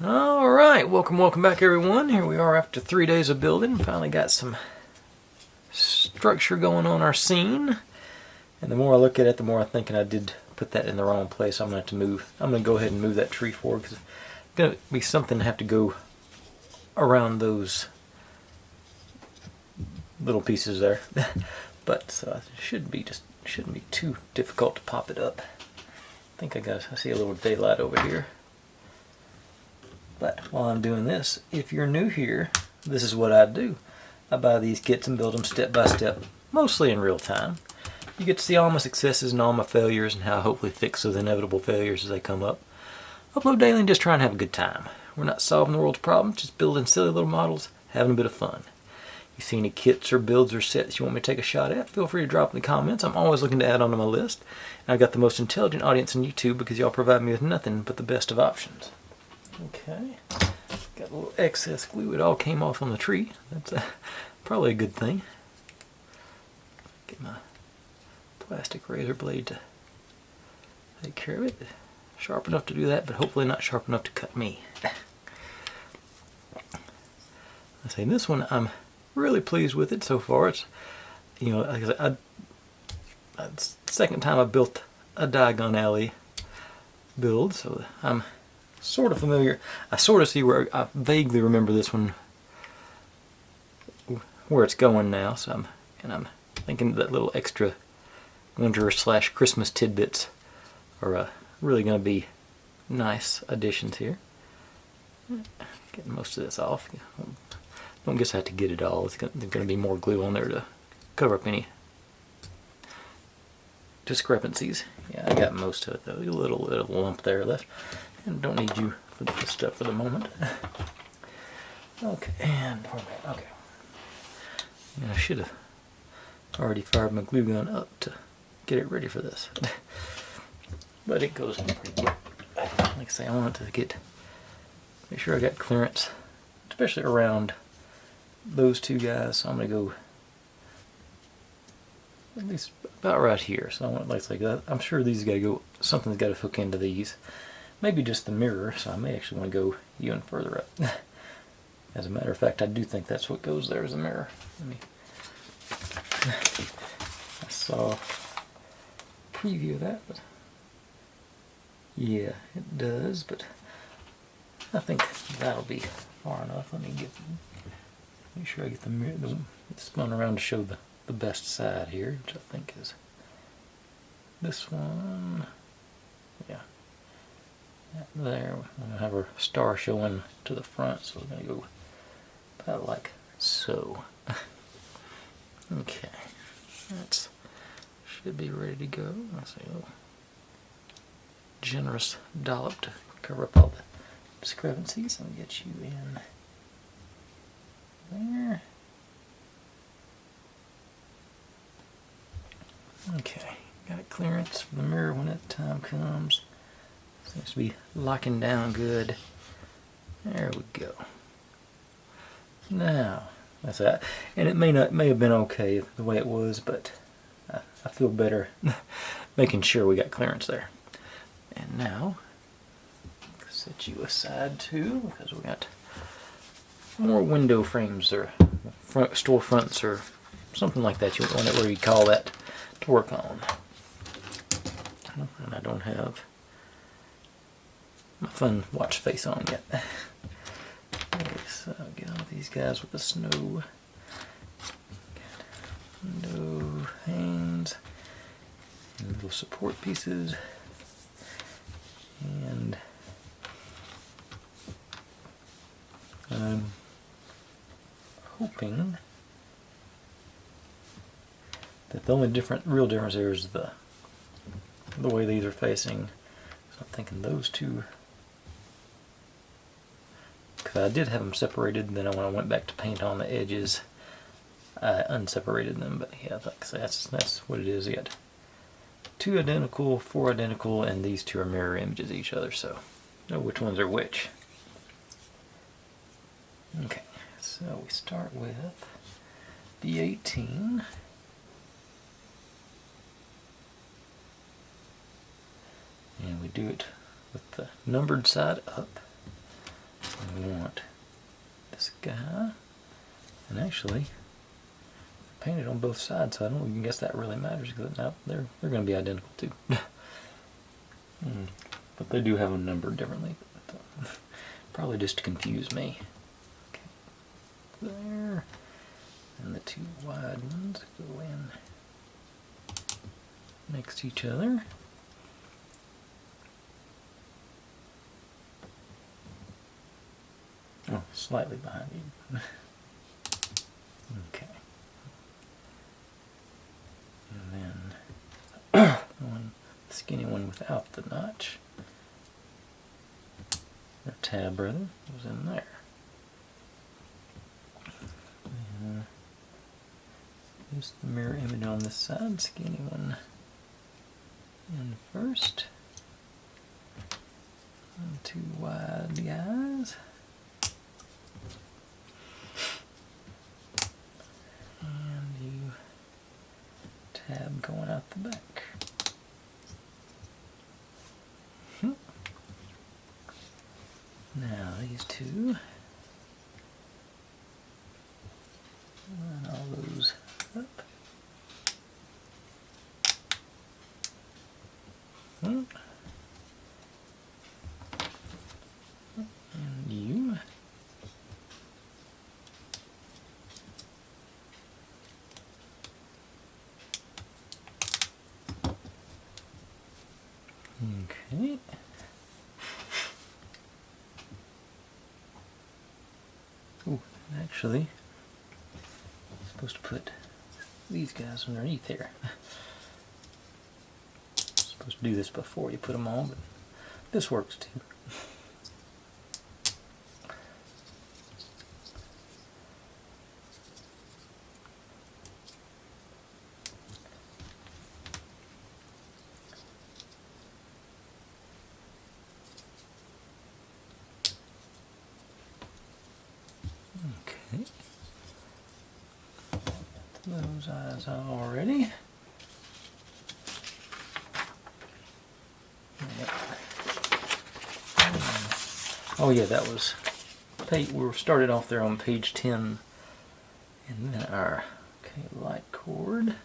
Alright, welcome back everyone. Here we are after 3 days of building. Finally got some structure going on our scene. And the more I look at it, the more I'm thinking I did put that in the wrong place. I'm going to have to move. I'm going to go ahead and move that tree forward because it's going to be something to have to go around those little pieces there. But it shouldn't be too difficult to pop it up. I think I see a little daylight over here. But while I'm doing this, if you're new here, this is what I do. I buy these kits and build them step by step, mostly in real time. You get to see all my successes and all my failures and how I hopefully fix those inevitable failures as they come up. Upload daily and just try and have a good time. We're not solving the world's problems, just building silly little models, having a bit of fun. You see any kits or builds or sets you want me to take a shot at, feel free to drop in the comments. I'm always looking to add onto my list. And I've got the most intelligent audience on YouTube because y'all provide me with nothing but the best of options. Okay, got a little excess glue. It all came off on the tree. That's probably a good thing. Get my plastic razor blade to take care of it. Sharp enough to do that, but hopefully not sharp enough to cut me. I say this one, I'm really pleased with it so far. It's, you know, like I said, it's the second time I've built a Diagon Alley build, so I'm sort of familiar. I sort of see where I vaguely remember this one, where it's going now. So I'm thinking that little extra winter/Christmas tidbits are really going to be nice additions here. Getting most of this off. Don't guess I have to get it all. There's going to be more glue on there to cover up any discrepancies. Yeah, I got most of it though. A little lump there left. And don't need you for this stuff for the moment. Okay, and okay. And I should have already fired my glue gun up to get it ready for this. But it goes in pretty quick. Like I say, I want it to make sure I got clearance, especially around those two guys. So I'm going to go at least about right here. So I want, like I'm sure these got to go, something's got to hook into these. Maybe just the mirror, so I may actually want to go even further up. As a matter of fact, I do think that's what goes there as a mirror. I saw a preview of that, but yeah, it does, but I think that'll be far enough. Let me make sure I get the mirror, it's spun around to show the best side here, which I think is this one. Yeah. There, we're going to have our star showing to the front, so we're going to go about like so. Okay, that should be ready to go. Let's see, a little generous dollop to cover up all the discrepancies. I'll get you in there. Okay, got clearance for the mirror when that time comes. Seems to be locking down good. There we go. Now, that's that. And it may have been okay the way it was, but I feel better making sure we got clearance there. And now, set you aside too, because we got more window frames or front storefronts or something like that. You want it where you call that to work on. And I don't have my fun watch face on yet. Okay, so get all these guys with the snow. Window hands and little support pieces. And I'm hoping that the only real difference here is the way these are facing. So I'm thinking those two. Because I did have them separated, and then when I went back to paint on the edges, I unseparated them. But yeah, that's what it is. You got 2 identical, 4 identical, and these 2 are mirror images of each other, so know which ones are which. Okay, so we start with B18. And we do it with the numbered side up. We want this guy, and actually painted on both sides, so I don't even guess that really matters because now they're going to be identical too. But they do have them numbered differently. Probably just to confuse me. Okay. There, and the two wide ones go in next to each other. Oh, slightly behind you. Okay. And then one skinny one without the notch, or tab rather, goes in there. And here's the mirror image on this side, skinny one in first. And two wide guys. And you tab going out the back. Now these two, line all those up. And you. Okay. Oh, actually, I'm supposed to put these guys underneath here. Supposed to do this before you put them on, but this works too. Okay. Those eyes already. Oh yeah, that was we started off there on page 10, and then our light cord.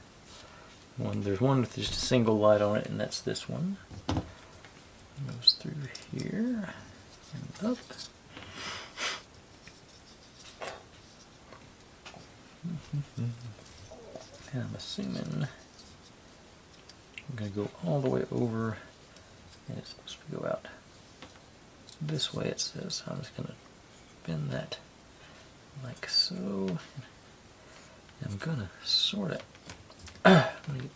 There's one with just a single light on it, and that's this one. Goes through here and up. And I'm assuming I'm going to go all the way over, and it's supposed to go out this way, it says. I'm just going to bend that like so. I'm going to sort of let me get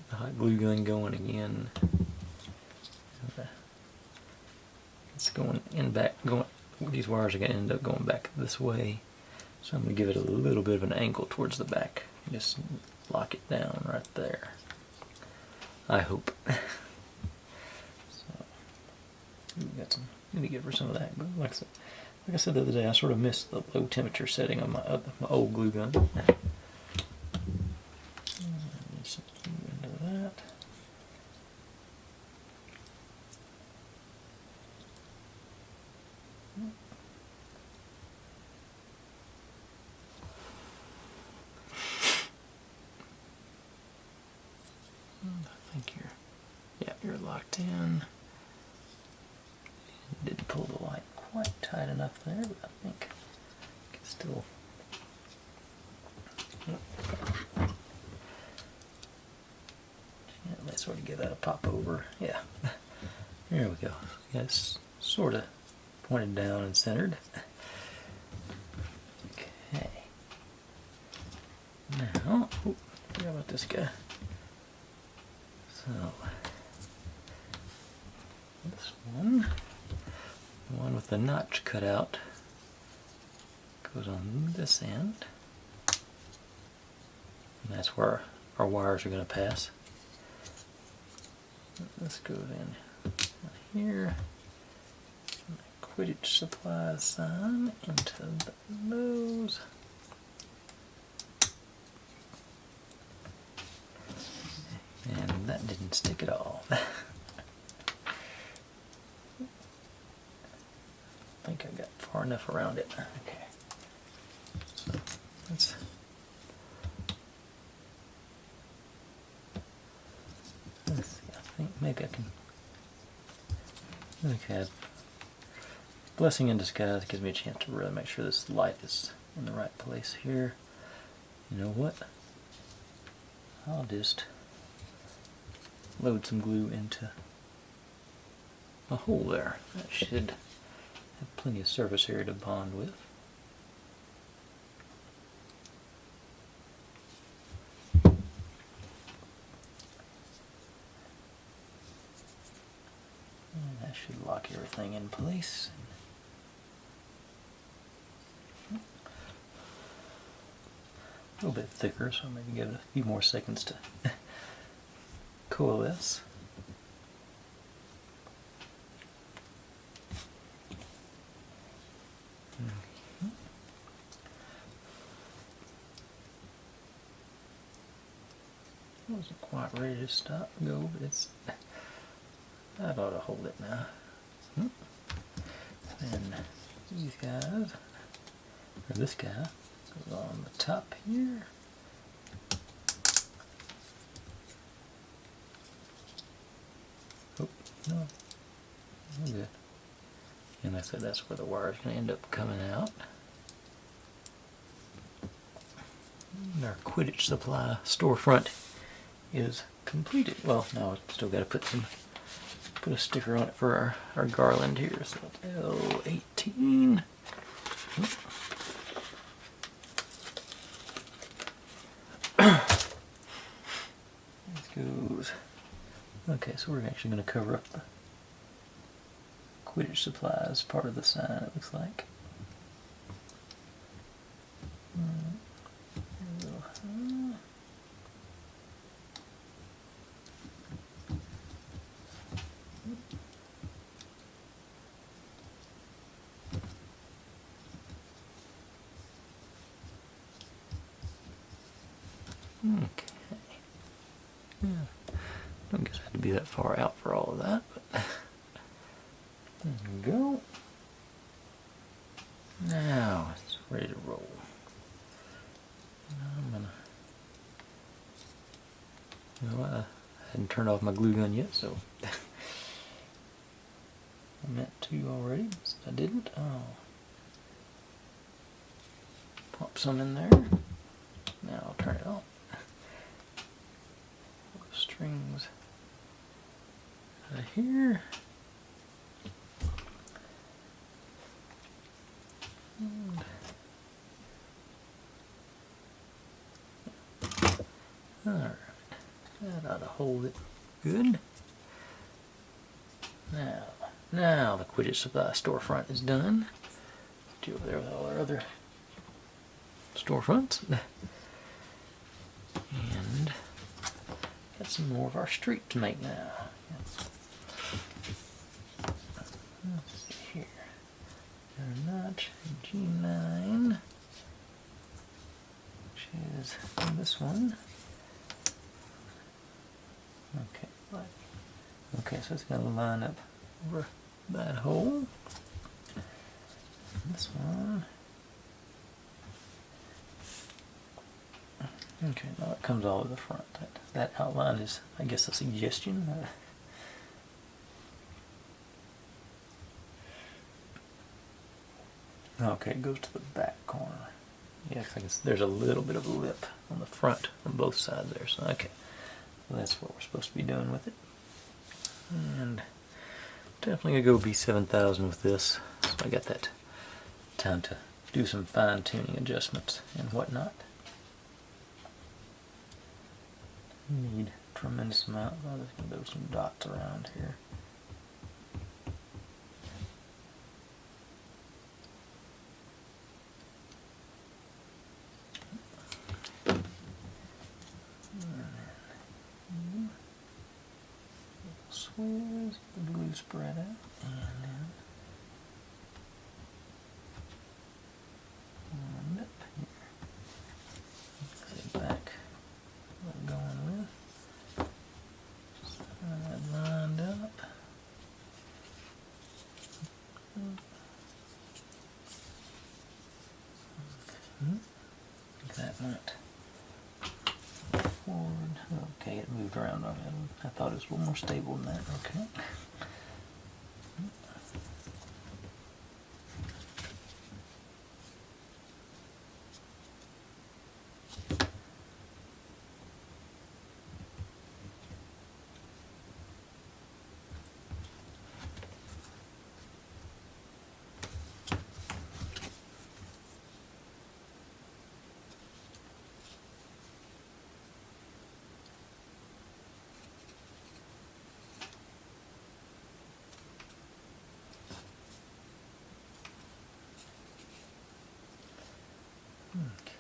the hot glue gun going again. It's going in back, these wires are going to end up going back this way. So I'm going to give it a little bit of an angle towards the back. Just lock it down right there. I hope. So, got some. Need to give her some of that. But like I said the other day, I sort of missed the low temperature setting on my old glue gun. Just into that. I think you're locked in. Didn't pull the light quite tight enough there, but I think I can still. Yeah, let's sort of give that a pop over. Yeah, there we go. Yeah, it's sort of pointed down and centered. Okay. Now, forgot about this guy. So, this one, the one with the notch cut out, goes on this end, and that's where our wires are going to pass. This goes in here, and the Quidditch supply sign into those. And that didn't stick at all. think I got far enough around it. Okay. So let's see, I think maybe I can. Okay. Blessing in disguise gives me a chance to really make sure this light is in the right place here. You know what? I'll just load some glue into a hole there. That should have plenty of surface area to bond with. And that should lock everything in place. A little bit thicker, so maybe give it a few more seconds to coalesce. I wasn't quite ready to stop and go, but it's. That ought to hold it now. Then these guys, or this guy, goes on the top here. Oh, no. Oh, good. And I said that's where the wire is going to end up coming out. And our Quidditch supply storefront is completed. Well, now I've still got to put a sticker on it for our garland here. So L18. This goes. Okay, so we're actually going to cover up the Quidditch supplies part of the sign, it looks like. Okay. Yeah. I don't guess I had to be that far out for all of that, but there we go. Now it's ready to roll. I'm gonna. Well, I hadn't turned off my glue gun yet, so I meant to already, so I didn't. Oh. Pop some in there. Now I'll turn it off. Strings out of here. And alright, that ought to hold it good. Now the Quidditch supply storefront is done. Put you over there with all our other storefronts. And got some more of our street to make now. Let's see here. Our notch G9, which is this one. Okay, right. Okay, so it's going to line up over that hole. This one. Okay, now it comes all to the front. That outline is, I guess, a suggestion. Okay, it goes to the back corner. Yeah, there's a little bit of a lip on the front on both sides there. So okay, well, that's what we're supposed to be doing with it. And definitely gonna go B7000 with this. So I got that time to do some fine-tuning adjustments and whatnot. Need a tremendous amount. I'm just gonna do some dots around here. Swirls, the glue spread out, and then one up here. See back what I'm going with. Just that lined up. moved around on it. I thought it was a little more stable than that. Okay. Okay.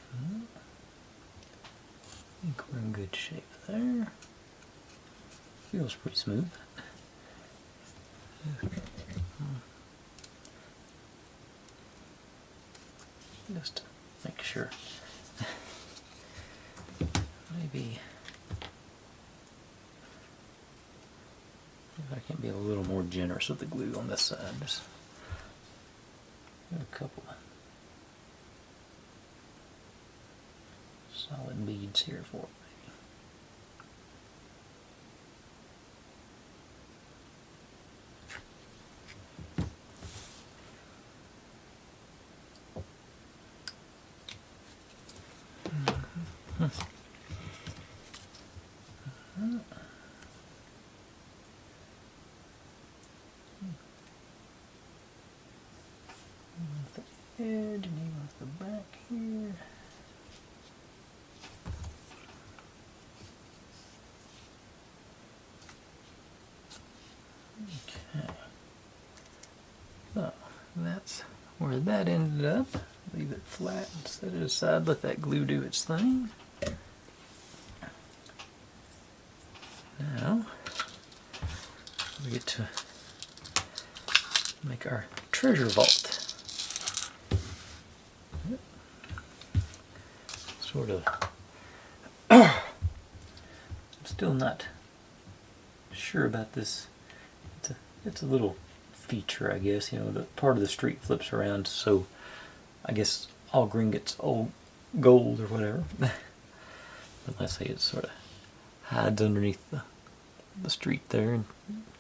I think we're in good shape there. Feels pretty smooth. Just to make sure. Maybe if I can be a little more generous with the glue on this side. Just a couple of solid beads here for it. Edge and even with the back here. Okay. So that's where that ended up. Leave it flat and set it aside, let that glue do its thing. Now we get to make our treasure vault. Sort of. I'm still not sure about this. It's a little feature, I guess. You know, the part of the street flips around, so I guess all green gets all gold or whatever. Unless it sort of hides underneath the street there and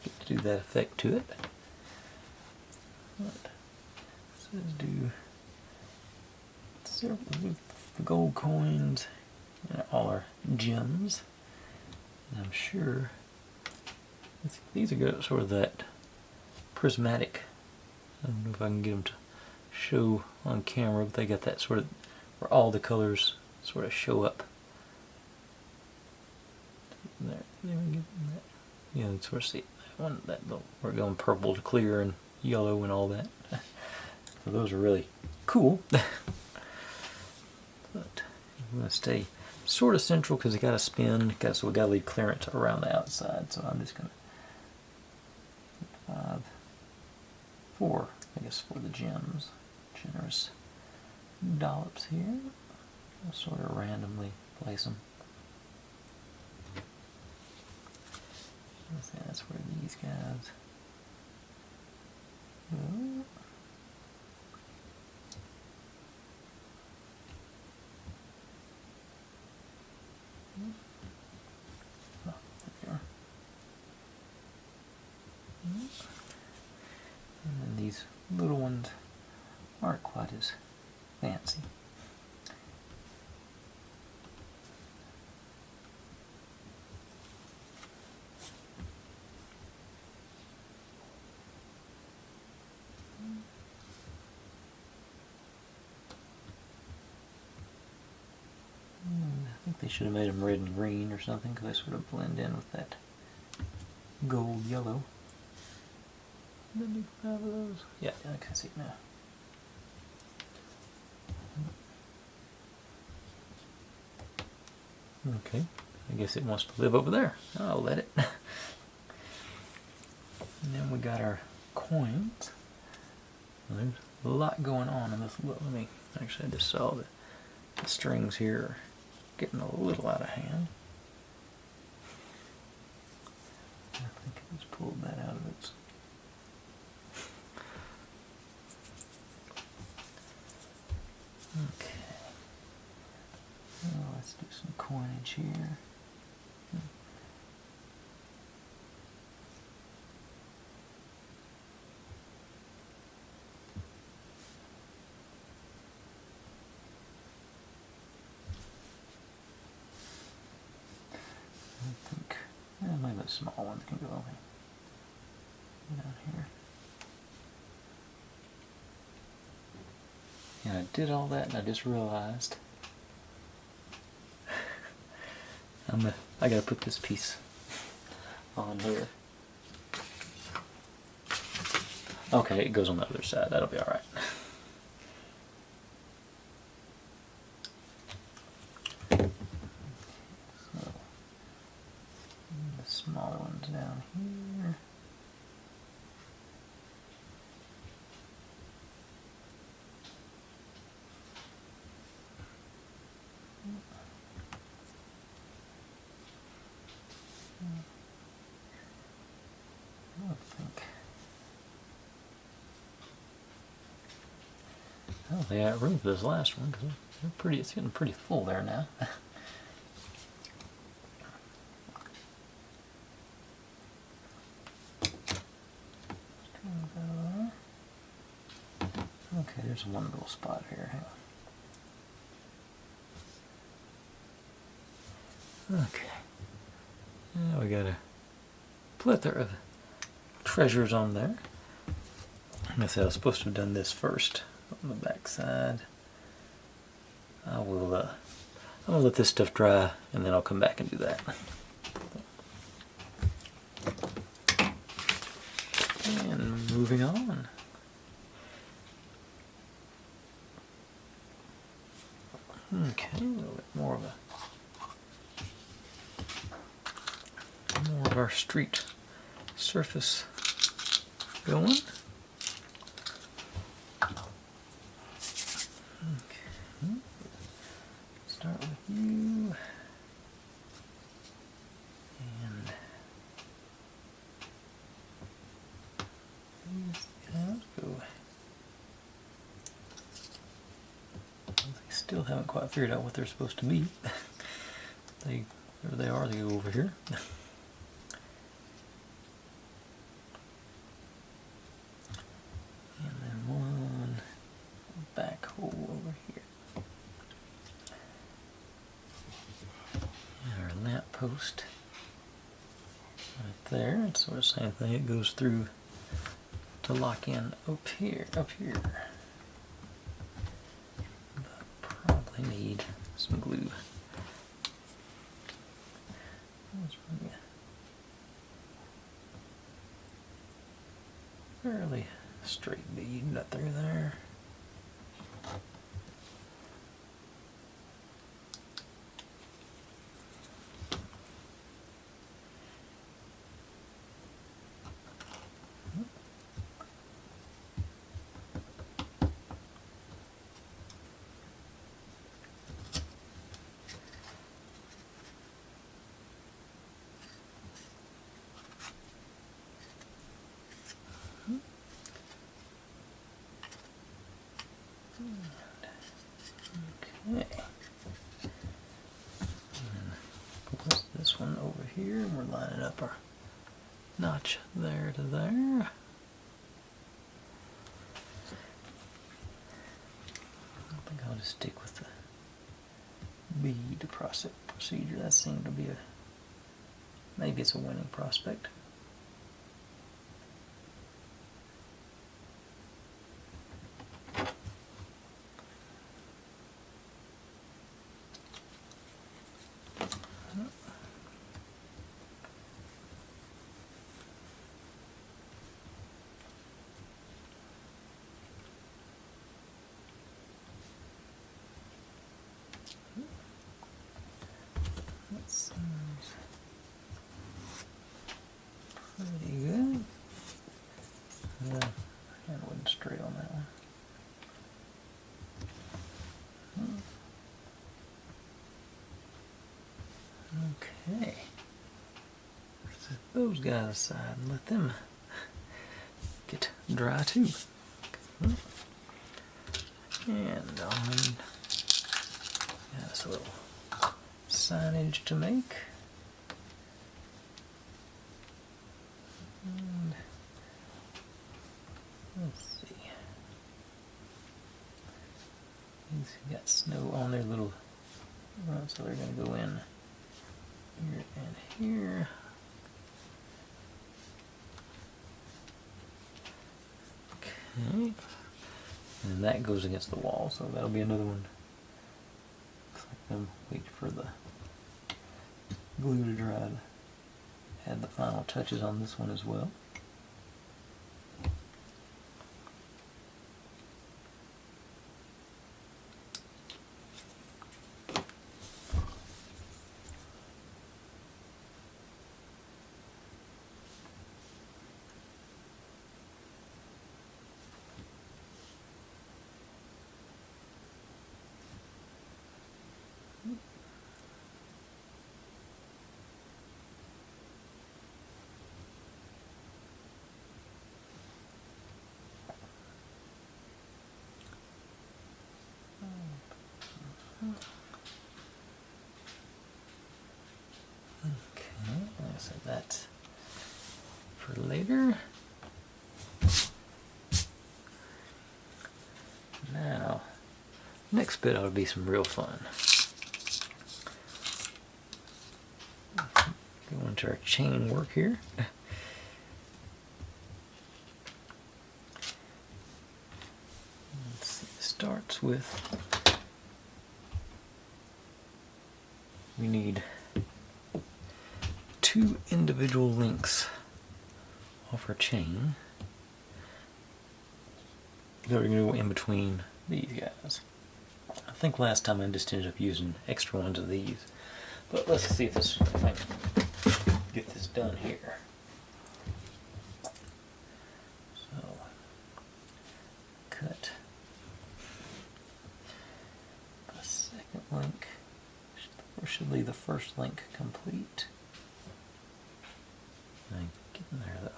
get to do that effect to it. But it says do several gold coins and all our gems. And I'm sure these are good, sort of that prismatic. I don't know if I can get them to show on camera, but they got that sort of where all the colors sort of show up. There we get that. You know, sort of see that one, we're going purple to clear and yellow and all that. So those are really cool. But I'm going to stay sort of central because it got to spin, so we got to leave clearance around the outside. So I'm just going to 4, I guess, for the gems. Generous dollops here. I'll sort of randomly place them. That's where these guys go. Oh, there they are. And then these little ones aren't quite as fancy. I think they should have made them red and green or something because they sort of blend in with that gold yellow. Did you have those? Yeah, I can see it now. Okay, I guess it wants to live over there. I'll let it. And then we got our coins. Well, there's a lot going on in this. Let me actually, I just saw the strings here are getting a little out of hand. I think I just pulled that out of its. Okay. Well, let's do some coinage here. maybe the small ones can go down here. And I did all that and I just realized I gotta put this piece on here. Okay, it goes on the other side. That'll be alright. So, the small ones down here. I don't think I got room for this last one because it's getting pretty full there now. Okay, there's one little spot here. Hang on. Okay. Now we got a plethora of treasures on there. I said I was supposed to have done this first on the back side. I'm gonna let this stuff dry and then I'll come back and do that. And moving on. Okay, a little bit more of our street surface going. Okay. Start with you. And let's go. Still haven't quite figured out what they're supposed to be. There they are, they go over here. And then one back hole over here. And our lamp post right there. It's sort of the same thing, it goes through to lock in up here. Need some glue. Fairly straight bead nut through there. Okay. And this one over here, and we're lining up our notch there to there. I think I'll just stick with the bead procedure. That seemed to be maybe it's a winning prospect. That seems pretty good. Hand wasn't straight on that one. Okay. Set those guys aside and let them get dry too. And on this little signage to make. And let's see. These got snow on their little so they're going to go in here and here. Okay. And that goes against the wall, so that'll be another one. Looks like I'm waiting for the glue to dry to add the final touches on this one as well. Okay, so that's for later. Now, next bit ought to be some real fun. Go into our chain work here. Let's see, it starts with, we need 2 individual links off our chain that are going to go in between these guys. I think last time I just ended up using extra ones of these, but let's see if I can get this done here. So, cut the second link, or should leave the first link complete. Get in there though.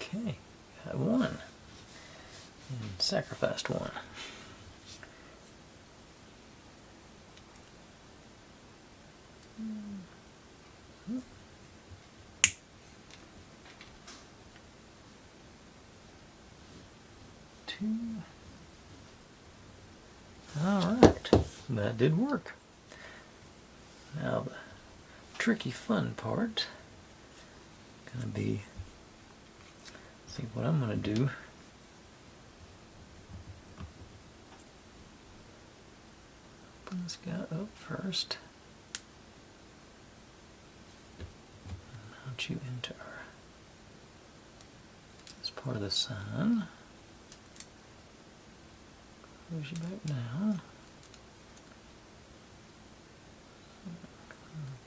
Okay, got one. And sacrificed one. Two. Alright, that did work. Now the tricky fun part gonna be, see what I'm gonna do. Open this guy up first. Mount you into our, this part of the sign. Push you back down.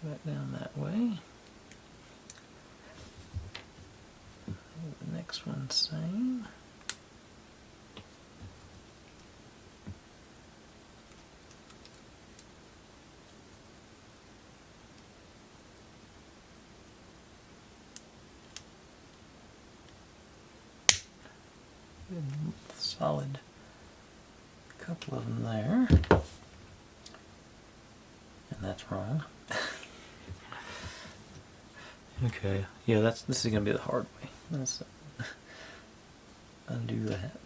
Back down that way. The next one same. Good, solid couple of them there. And that's wrong. Okay, yeah, this is gonna be the hard way. Let's undo that.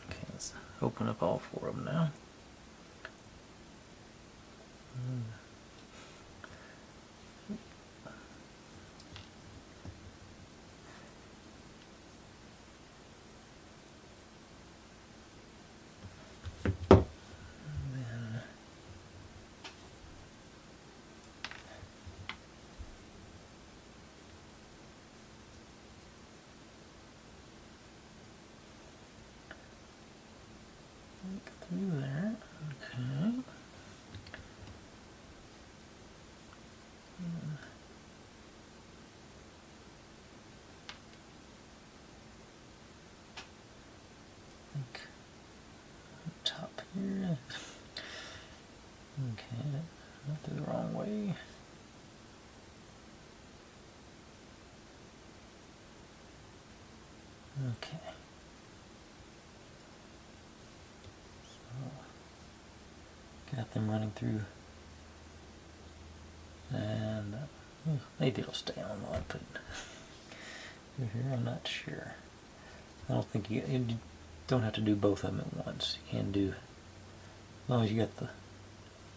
Okay, let's open up all 4 of them now. Through there, okay. Think top here. Okay, not the wrong way. Okay. Got them running through, and maybe it'll stay on while I put it through here. I'm not sure. I don't think you don't have to do both of them at once. You can do, as long as you got the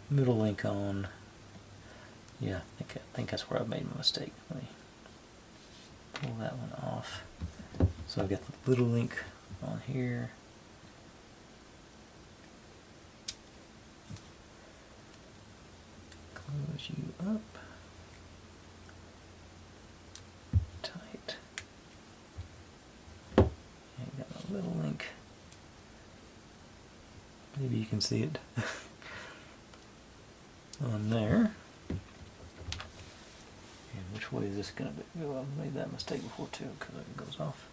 middle link on. Yeah, I think that's where I made my mistake. Let me pull that one off. So I've got the little link on here. Close you up. Tight. And got my little link. Maybe you can see it on there. And which way is this going to be? Oh, I made that mistake before too, because it goes off.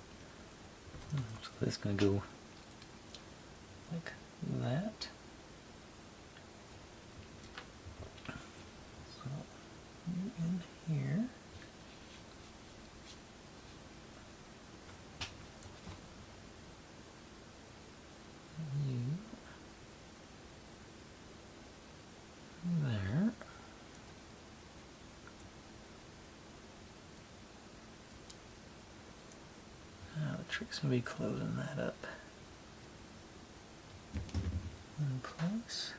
So this is going to go like that. So you in here. You there. Now the trick's going to be closing that up in place.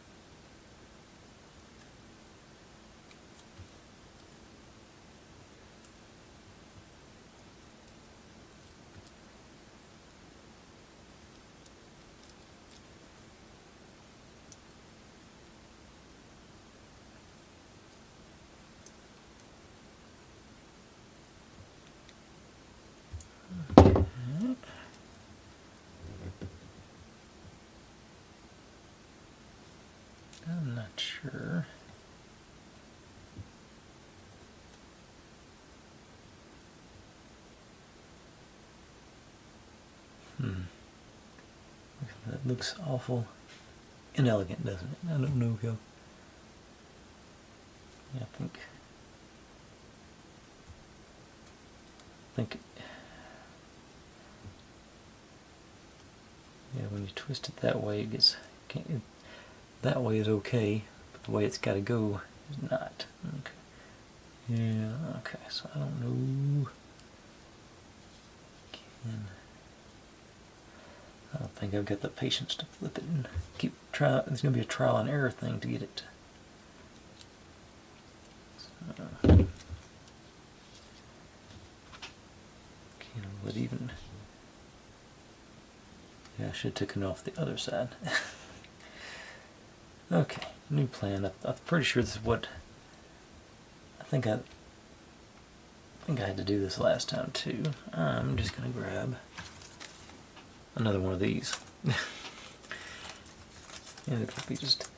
I'm not sure. That looks awful inelegant, doesn't it? I don't know, Go. Yeah, I think yeah, when you twist it that way, it gets that way is okay, but the way it's got to go is not. Okay. Yeah. Okay. So I don't know. I don't think I've got the patience to flip it and keep trying. It's going to be a trial and error thing to get it. So, but even, yeah, I should have taken off the other side. Okay, new plan. I'm pretty sure this is what I think. I had to do this last time too. I'm just gonna grab another one of these, and it'll just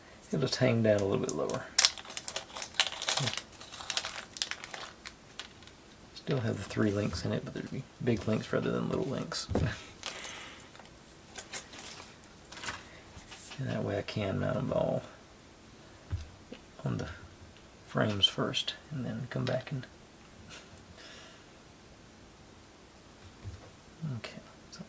hang down a little bit lower. Still have the 3 links in it, but there'd be big links rather than little links. And that way I can mount them all on the frames first, and then come back and okay. So.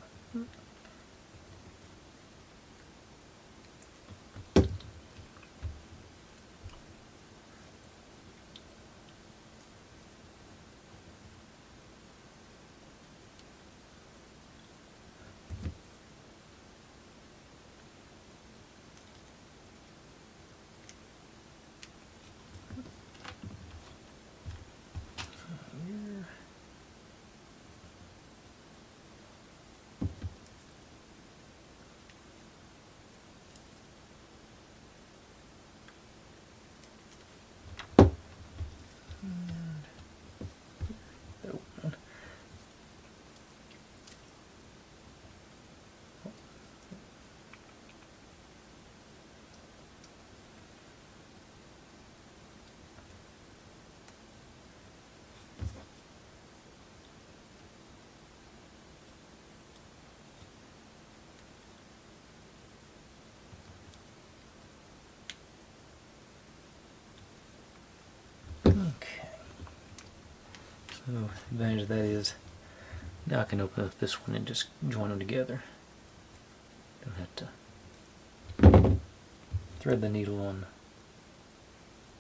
So the advantage of that is now I can open up this one and just join them together. Don't have to thread the needle on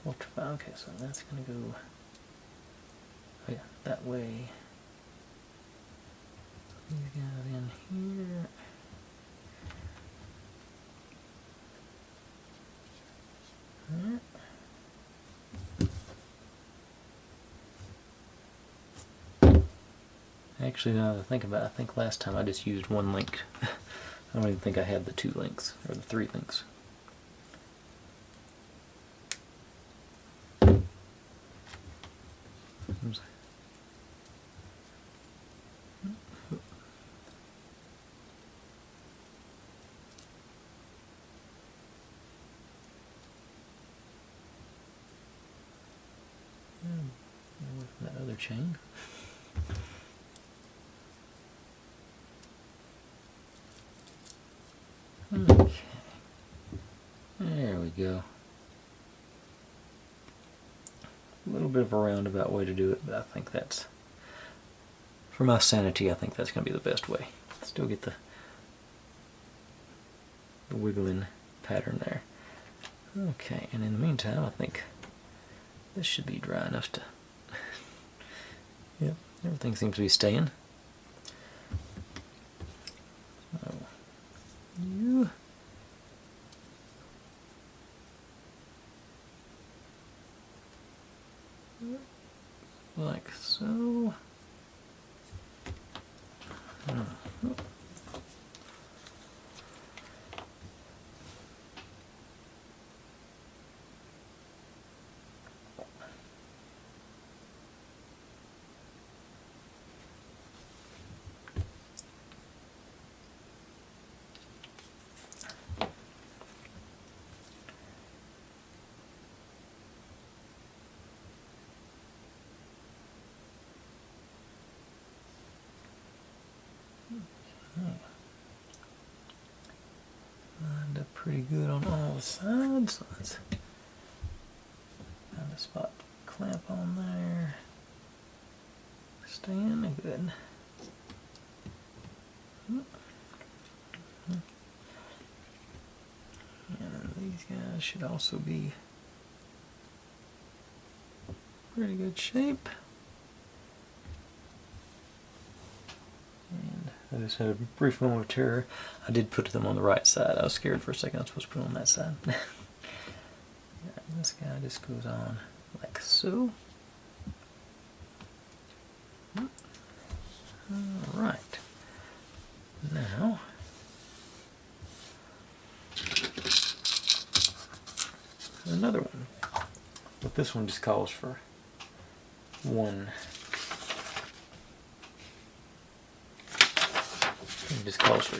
ultrafine. Okay, so that's going to go, oh yeah, that way. These guys in here. Actually, now that I think about it, I think last time I just used one link. I don't even think I had the 2 links, or the 3 links. Away from that other chain. Okay. There we go. A little bit of a roundabout way to do it, but I think that's, for my sanity, I think that's going to be the best way. Still get the wiggling pattern there. Okay, and in the meantime, I think this should be dry enough to... Yep, everything seems to be staying. So, you... like so. Lined up pretty good on all the sides. Let's find a spot to clamp on there. Staying good. And these guys should also be pretty good shape. And I just had a brief moment of terror. I did put them on the right side. I was scared for a second I was supposed to put them on that side. Yeah, this guy just goes on like so. Alright. Now, another one. But this one just calls for one. It just calls for,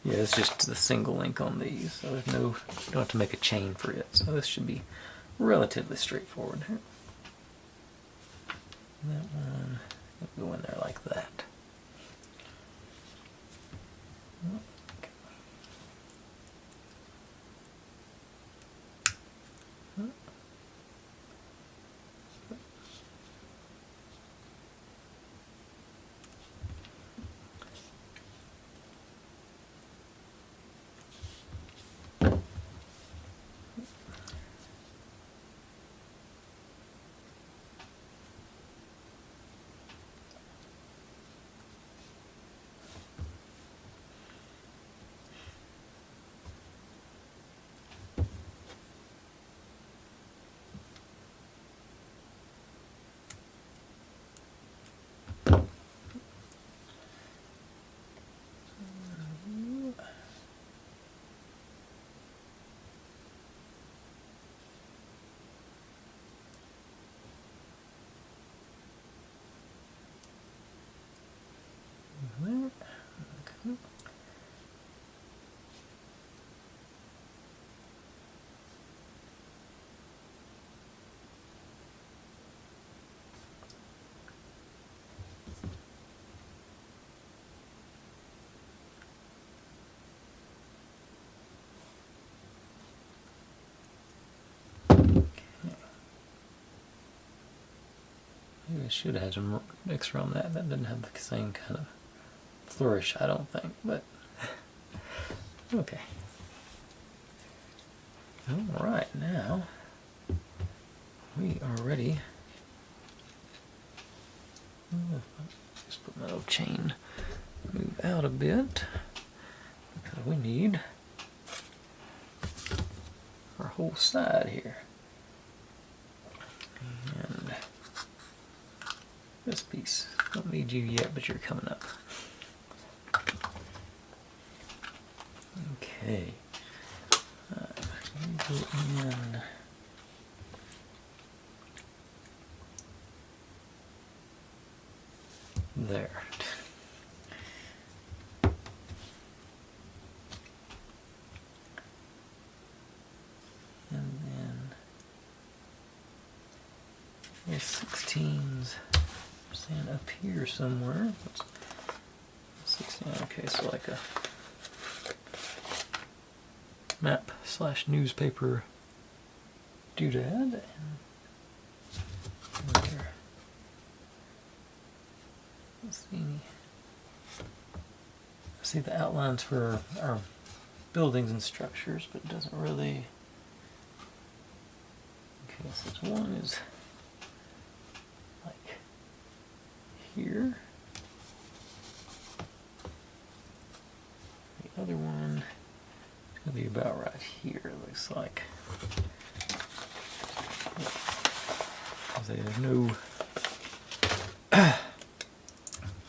it's just the single link on these, so there's no, you don't have to make a chain for it. So this should be relatively straightforward here. That one will go in there like that. Okay. There. Okay. Maybe I should have had some extra on that. That didn't have the same kind of flourish, I don't think, but Okay. Alright, now we are ready. Just put my little chain, move out a bit, because we need our whole side here. And this piece, don't need you yet, but you're coming up. Okay. You go in. There. And then there's 16s stand up here somewhere. 16, okay, so like a map / newspaper doodad. And there. Let's see the outlines for our buildings and structures, but it doesn't really. Okay, so this one is like here. The other one is going to be about right here, it looks like. There's no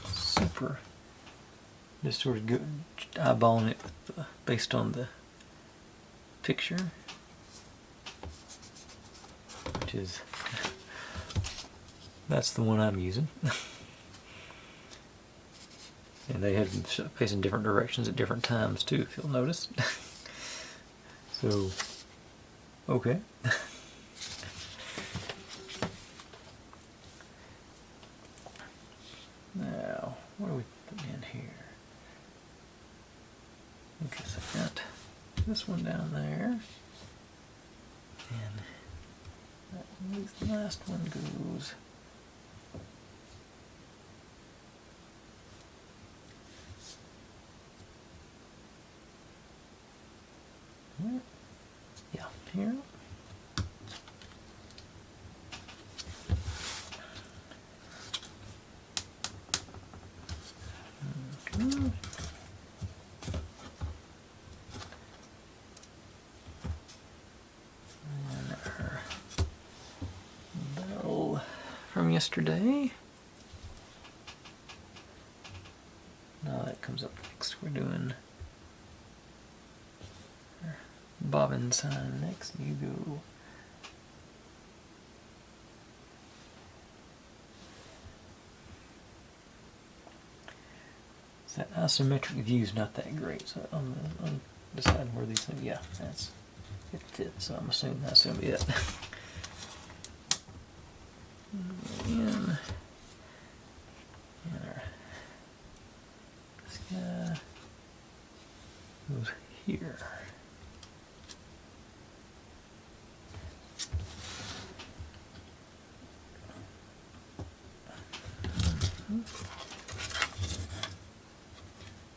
super, just sort of eyeballing it with based on the picture, which is, that's the one I'm using. And they had them facing different directions at different times too, if you'll notice. So, okay. Now, what do we put in here? Okay, so I got this one down there. And the last one goes. Yeah, here. And our bell from yesterday. Now that comes up next. We're doing our bobbin sign next. You go. That isometric view is not that great, so I'm deciding where these things. Yeah, it fits. So I'm assuming that's gonna be it. And this guy goes here.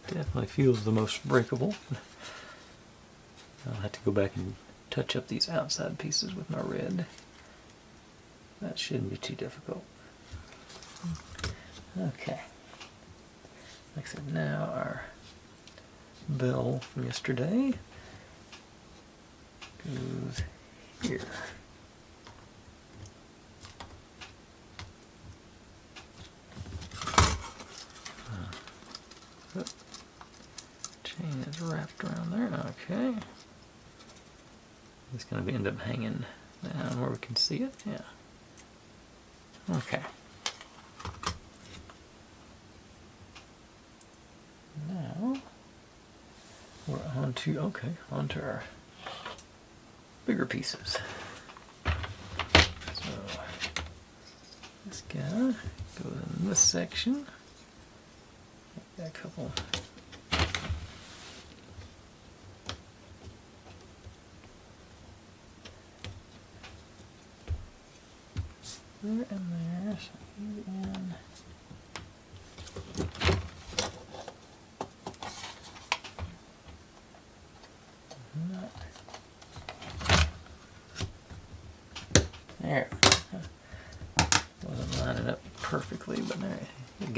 Definitely feels the most breakable. I'll have to go back and touch up these outside pieces with my red. That shouldn't be too difficult. Okay. Like I said, now our bell from yesterday goes here. Chain is wrapped around there. Okay. It's going to end up hanging down where we can see it. Yeah. Okay. Now we're onto our bigger pieces. So this guy goes in this section. Got a couple. There and there, so you in.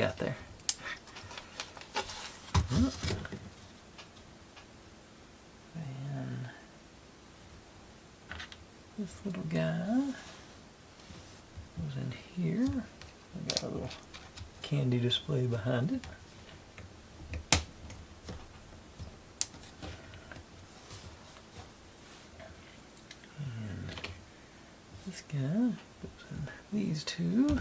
got there? And this little guy goes in here. We got a little candy display behind it. And this guy goes in these two.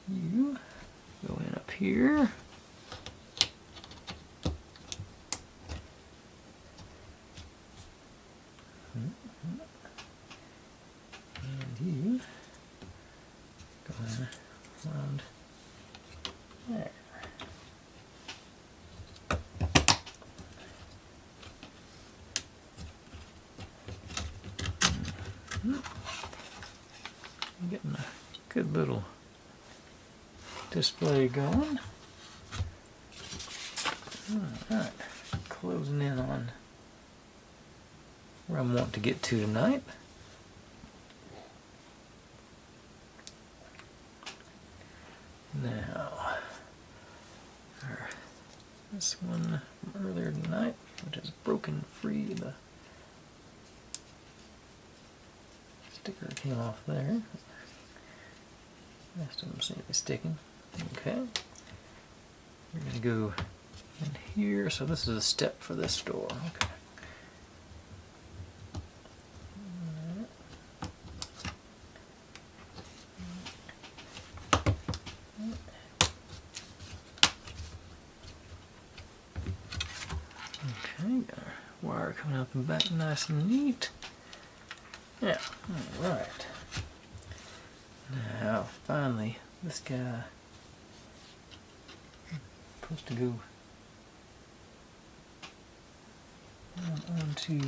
You go in up here. And you go in around there. Getting a good little display going. Alright, closing in on where I want to get to tonight. Now, this one from earlier tonight, which is broken free. The sticker came off there. Rest of them seem to be sticking. Okay. We're going to go in here. So this is a step for this door. Okay. Okay, got our wire coming up and back nice and neat. Yeah, alright. Now, finally, this guy is supposed to go onto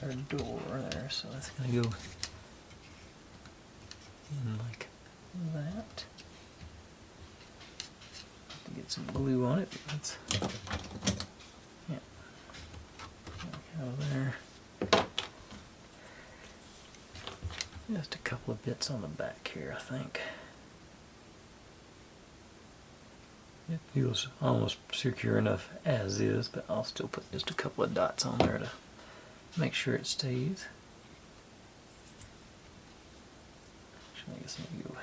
our door there, so that's going to go in like that. Have to get some glue on it. That's, yeah, go there. Just a couple of bits on the back here, I think. It feels almost secure enough as is, but I'll still put just a couple of dots on there to make sure it stays. Actually, I guess maybe go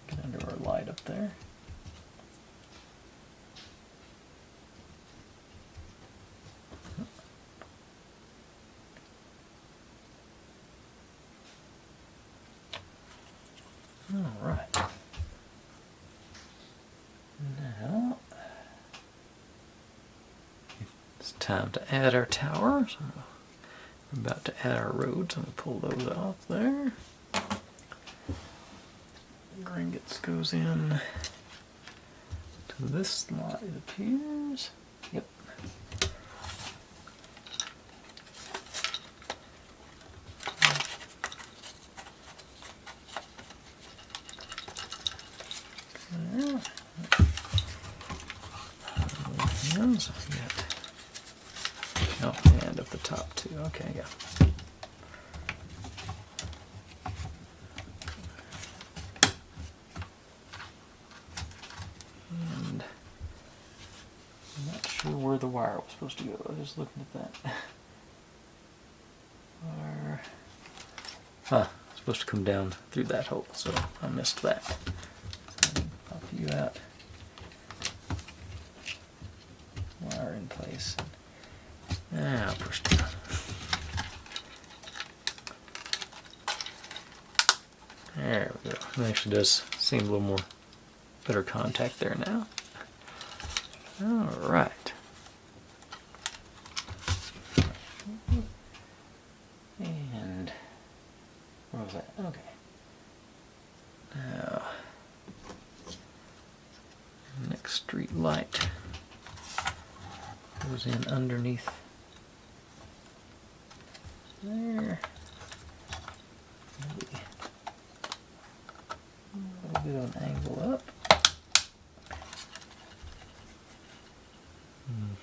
get under our light up there. Alright. Now it's time to add our tower. So we're about to add our roads. I'm going to pull those off there. Gringotts goes in to this slot, it appears. Yep. There. So we got, oh, and up the top too. Okay, yeah. And I'm not sure where the wire was supposed to go. I was just looking at that. Wire. Huh, it's supposed to come down through that hole, so I missed that. So pop you out. Wire in place. Now push down. There we go. It actually does seem a little more better contact there now. Alright. And what was that? Okay. Now next street light goes in underneath there. Maybe bit of an angle up.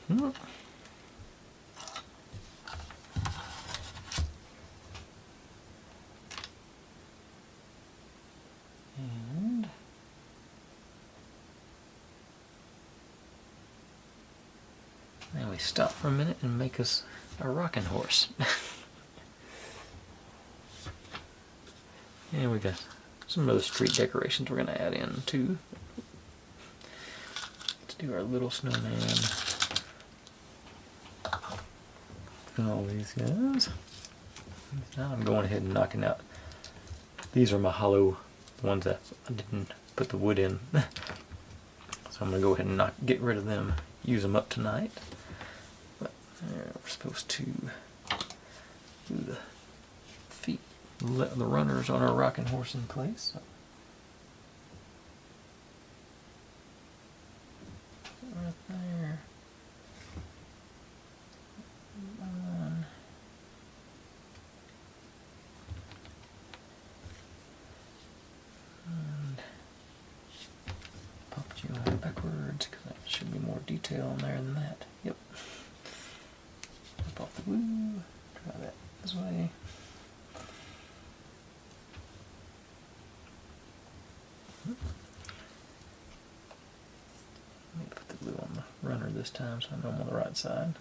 Mm-hmm. And then we stop for a minute and make us a rocking horse. And we got some other street decorations we're going to add in too. Let's do our little snowman. All these guys. Now I'm going ahead and knocking out. These are my hollow ones that I didn't put the wood in. So I'm going to go ahead and get rid of them, use them up tonight. But we're supposed to do the feet, let the runners on our rocking horse in place. So right there. Backwards, because there should be more detail in there than that. Yep. Flip off the glue. Try that this way. Let me put the glue on the runner this time so I know I'm on the right side.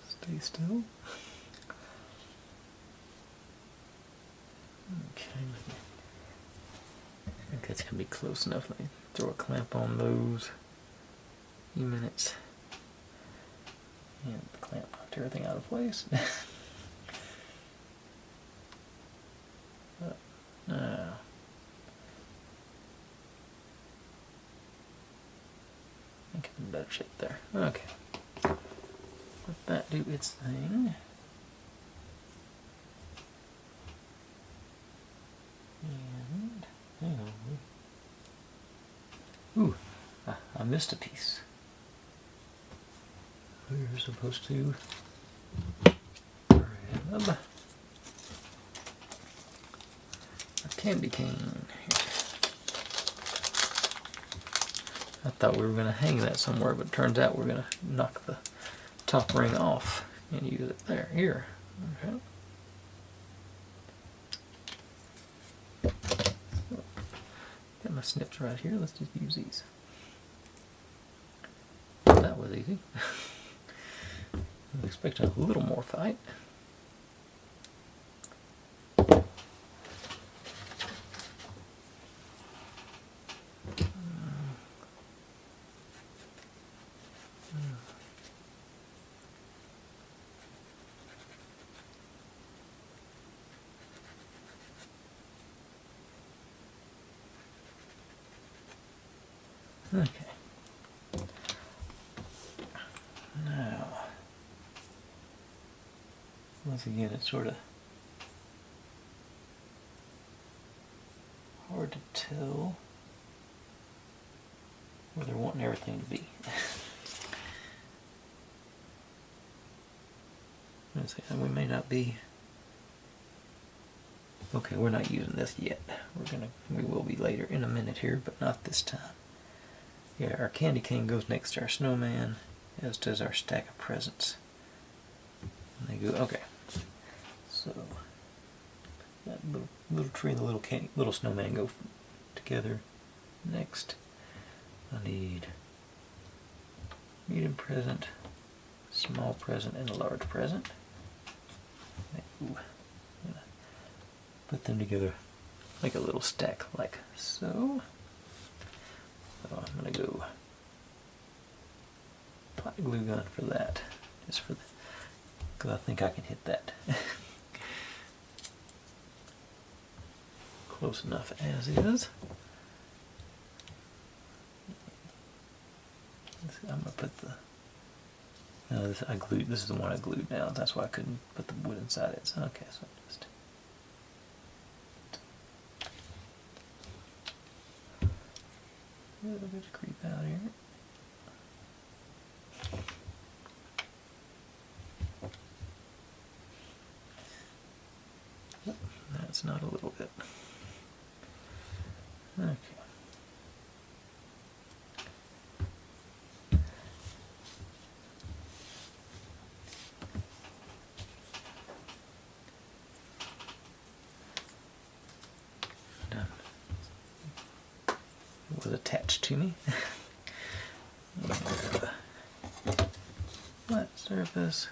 Stay still. Okay. I think that's gonna be close enough. Let me throw a clamp on those. A few minutes. And the clamp knocked everything out of place. Now. I think I'm in better shape there. Okay. Let that do its thing. And hang on. Ooh, I missed a piece. We're supposed to grab a candy cane. I thought we were going to hang that somewhere, but it turns out we're going to knock the top ring off and use it there. Here. Okay. Got my snips right here. Let's just use these. That was easy. I was expecting a little more fight. Okay. Now, once again, it's sort of hard to tell where they're wanting everything to be. We may not be. Okay, we're not using this yet. We will be later in a minute here, but not this time. Yeah, our candy cane goes next to our snowman, as does our stack of presents. And they go, okay. So that little tree and the little snowman go together. Next, I need medium present, small present, and a large present. Put them together like a little stack, like so. So I'm gonna go pot glue gun for that, just for the, because I think I can hit that. Close enough as is. I'm gonna put the. This I glued. This is the one I glued now. That's why I couldn't put the wood inside it. So, okay, so just. A little bit of creep out here. That's not a little bit. Okay. Done. It was attached to me. Flat surface.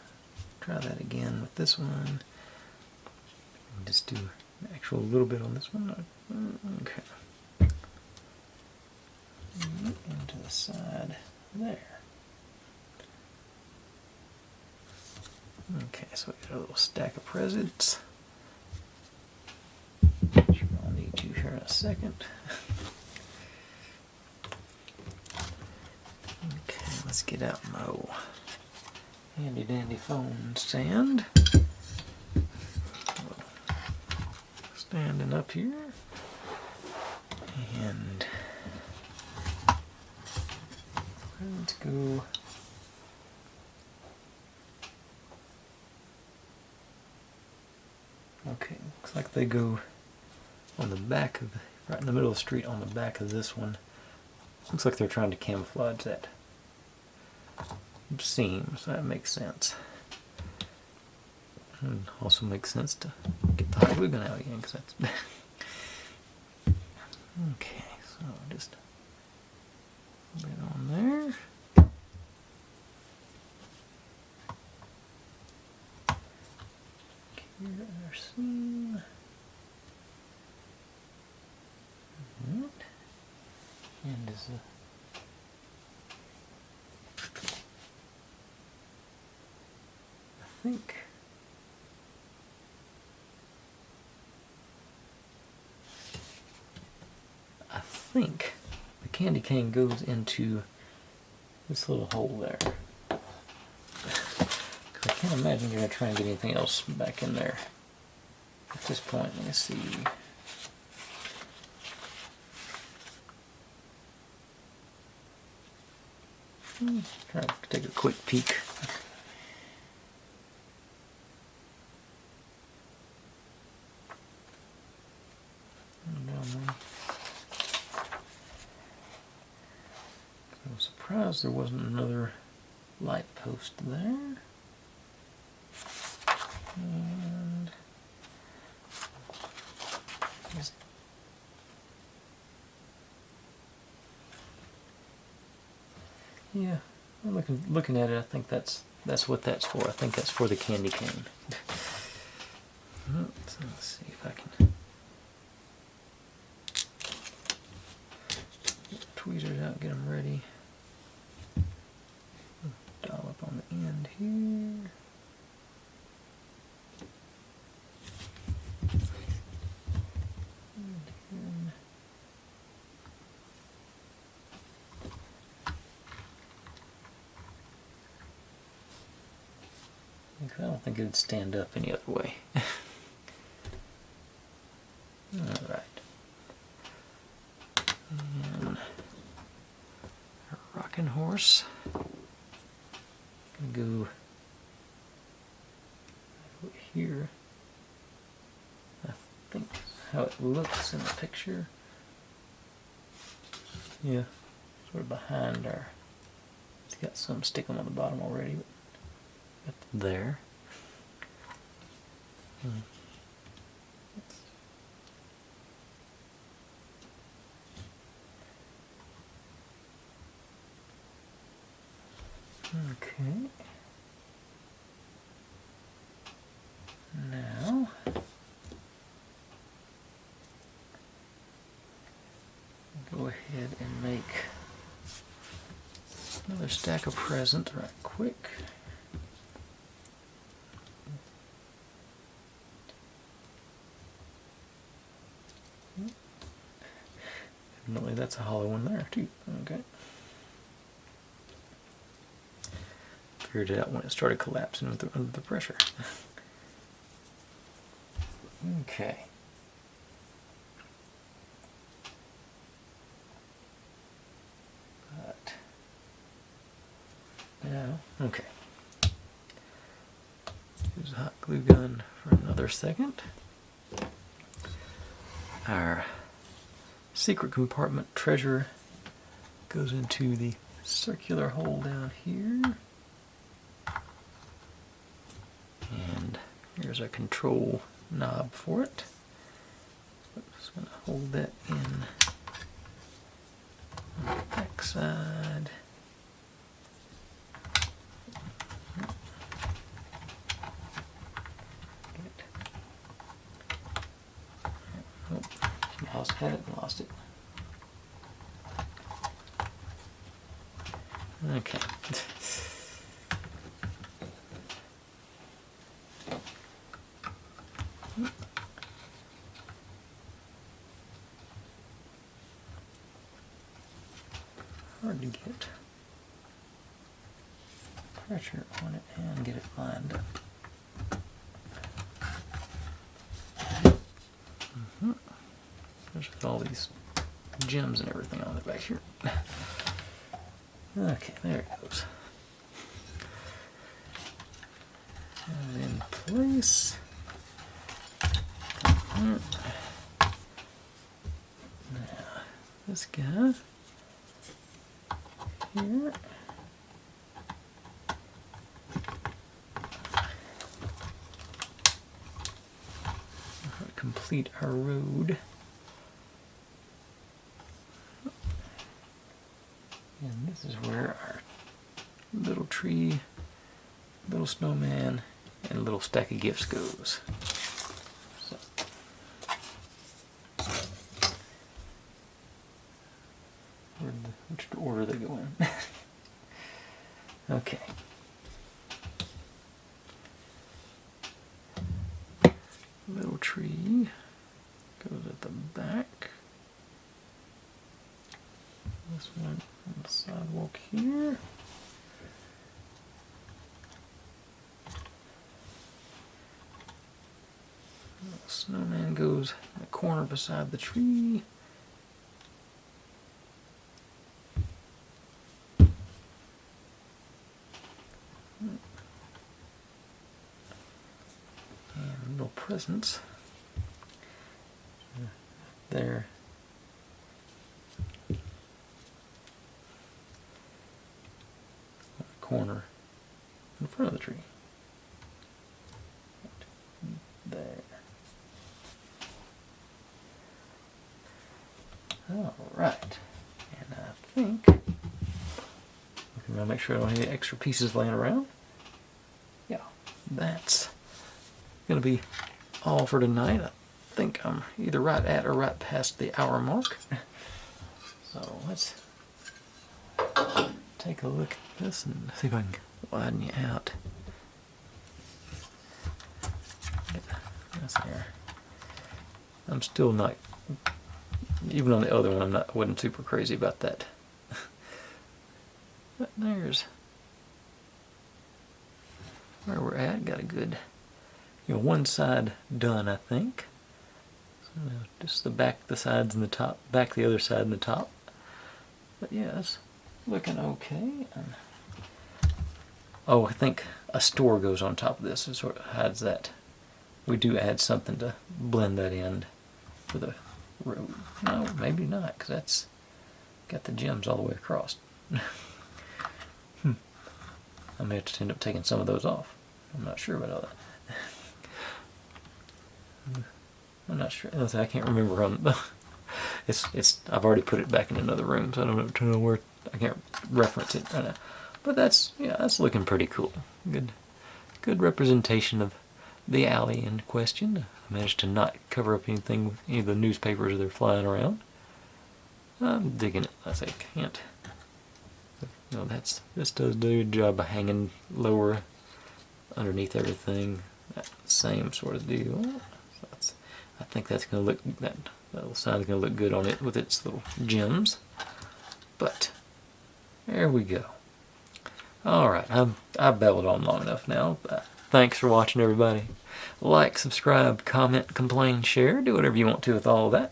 Try that again with this one. Just do an actual little bit on this one. Okay. Into the side there. Okay, so we got a little stack of presents. Which I'll need you here in a second. Okay, let's get out my old handy dandy phone stand. Standing up here. And let's go. Okay, looks like they go on the back of, right in the middle of the street on the back of this one. Looks like they're trying to camouflage that seam, so that makes sense. And also makes sense to get the hot glue gun out again, because that's... Okay, so just a bit on there. Here our seam. And is I think the candy cane goes into this little hole there. I can't imagine you're going to try and get anything else back in there at this point. Let me see. Try to take a quick peek. I'm surprised there wasn't another light post there. And just yeah, I'm looking at it. I think that's what that's for. I think that's for the candy cane. So let's see if I can get the tweezers out, get them ready. Dial up on the end here. I don't think it would stand up any other way. Alright. And our rocking horse. Gonna go over here. I think how it looks in the picture. Yeah, sort of behind our. It's got some sticking on the bottom already. But there. Okay. Now another stack of presents right quick. Evidently that's a hollow one there too. Okay. Figured it out when it started collapsing under the pressure. Okay. But now, okay. Use a hot glue gun for another second. Our secret compartment treasure goes into the circular hole down here. And here's our control knob for it. I'm just going to hold that in on the back side. Oh, had it and lost it. Okay. Hard to get pressure on it and get it lined up. There's all these gems and everything on the back here. Okay, there it goes. And in place. Now, this guy here. Complete our road. And this is where our little tree, little snowman, and little stack of gifts goes. So. Which order they go in? Okay. Little tree goes at the back. This one on the sidewalk here. The snowman goes in the corner beside the tree. And little presents there. Corner in front of the tree. Right there. Alright. And I think I'm gonna make sure I don't have any extra pieces laying around. Yeah, that's gonna be all for tonight. I think I'm either right at or right past the hour mark. So let's take a look at this and see if I can widen you out. That's there. I'm still not, even on the other one, I wasn't super crazy about that. But there's where we're at. Got a good, one side done, I think. So just the back, the sides, and the top. Back, the other side, and the top. But yeah, it's looking okay. And oh, I think a store goes on top of this. It sort of hides that. We do add something to blend that in for the road. No, maybe not, because that's got the gems all the way across. I may have to end up taking some of those off. I'm not sure about all that. I'm not sure. I can't remember. I've already put it back in another room, so I don't know where. I can't reference it right now. But that's looking pretty cool. Good representation of the alley in question. I managed to not cover up anything with any of the newspapers that are flying around. I'm digging it. I say can't. No, this does do a job of hanging lower underneath everything. That same sort of deal. So I think that's going to look, that little sign's going to look good on it with its little gems. But there we go. Alright, I've babbled on long enough now. Thanks for watching, everybody. Like, subscribe, comment, complain, share. Do whatever you want to with all of that.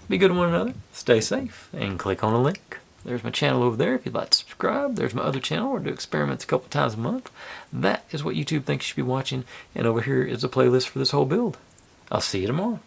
Be good to one another. Stay safe. And click on a link. There's my channel over there if you'd like to subscribe. There's my other channel where I do experiments a couple times a month. That is what YouTube thinks you should be watching. And over here is a playlist for this whole build. I'll see you tomorrow.